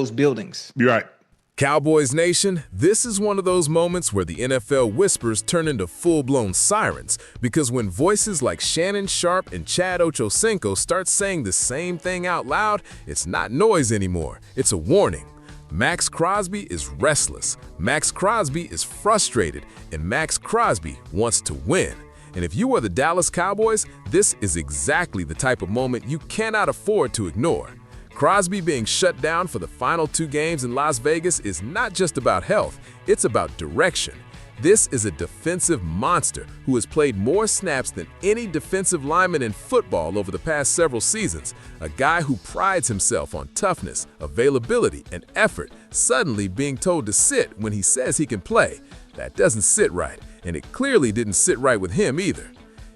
those buildings. You're right. Cowboys Nation, this is one of those moments where the NFL whispers turn into full-blown sirens, because when voices like Shannon, Sharpe, and Chad Ochocinco start saying the same thing out loud, it's not noise anymore, it's a warning. Maxx Crosby is restless, Maxx Crosby is frustrated, and Maxx Crosby wants to win. And if you are the Dallas Cowboys, this is exactly the type of moment you cannot afford to ignore. Crosby being shut down for the final 2 games in Las Vegas is not just about health, it's about direction. This is a defensive monster who has played more snaps than any defensive lineman in football over the past several seasons, a guy who prides himself on toughness, availability, and effort, suddenly being told to sit when he says he can play. That doesn't sit right, and it clearly didn't sit right with him either.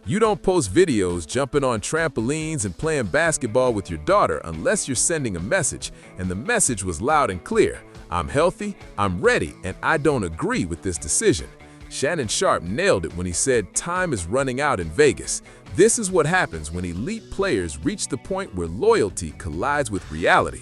You don't post videos jumping on trampolines and playing basketball with your daughter unless you're sending a message, and the message was loud and clear. I'm healthy, I'm ready, and I don't agree with this decision. Shannon Sharpe nailed it when he said time is running out in Vegas. This is what happens when elite players reach the point where loyalty collides with reality.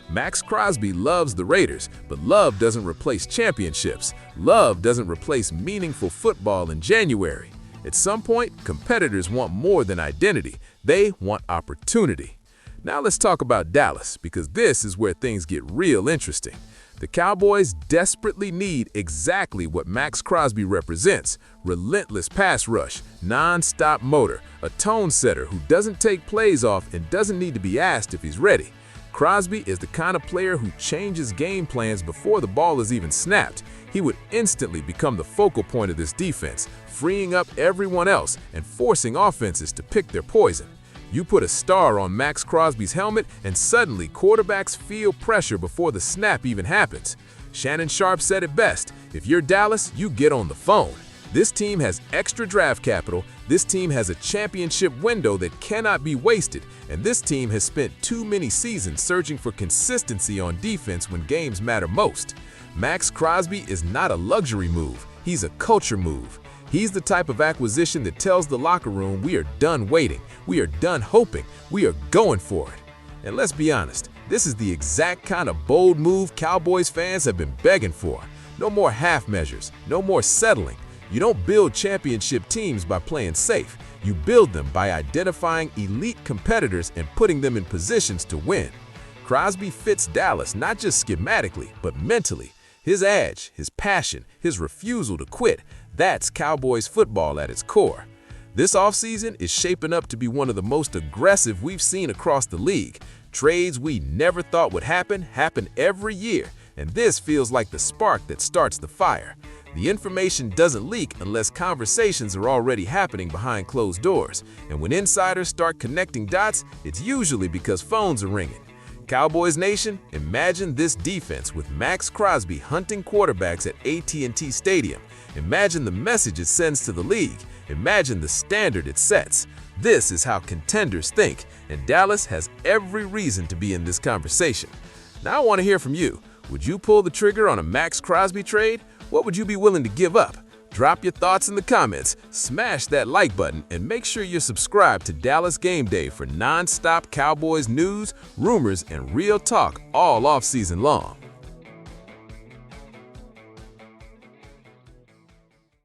Maxx Crosby loves the Raiders, but love doesn't replace championships. Love doesn't replace meaningful football in January. At some point, competitors want more than identity. They want opportunity. Now let's talk about Dallas, because this is where things get real interesting. The Cowboys desperately need exactly what Maxx Crosby represents: relentless pass rush, non-stop motor, a tone setter who doesn't take plays off and doesn't need to be asked if he's ready. Crosby is the kind of player who changes game plans before the ball is even snapped. He would instantly become the focal point of this defense, freeing up everyone else and forcing offenses to pick their poison. You put a star on Maxx Crosby's helmet and suddenly quarterbacks feel pressure before the snap even happens. Shannon Sharpe said it best: if you're Dallas, you get on the phone. This team has extra draft capital, this team has a championship window that cannot be wasted, and this team has spent too many seasons searching for consistency on defense when games matter most. Maxx Crosby is not a luxury move, he's a culture move. He's the type of acquisition that tells the locker room we are done waiting, we are done hoping, we are going for it. And let's be honest, this is the exact kind of bold move Cowboys fans have been begging for. No more half measures, no more settling. You don't build championship teams by playing safe. You build them by identifying elite competitors and putting them in positions to win. Crosby fits Dallas not just schematically, but mentally. His edge, his passion, his refusal to quit, that's Cowboys football at its core. This offseason is shaping up to be one of the most aggressive we've seen across the league. Trades we never thought would happen every year, and this feels like the spark that starts the fire. The information doesn't leak unless conversations are already happening behind closed doors, and when insiders start connecting dots, it's usually because phones are ringing. Cowboys Nation, imagine this defense with Maxx Crosby hunting quarterbacks at AT&T Stadium. Imagine the message it sends to the league. Imagine the standard it sets. This is how contenders think, and Dallas has every reason to be in this conversation. Now I want to hear from you. Would you pull the trigger on a Maxx Crosby trade? What would you be willing to give up? Drop your thoughts in the comments, smash that like button, and make sure you're subscribed to Dallas Game Day for non-stop Cowboys news, rumors, and real talk all off-season long.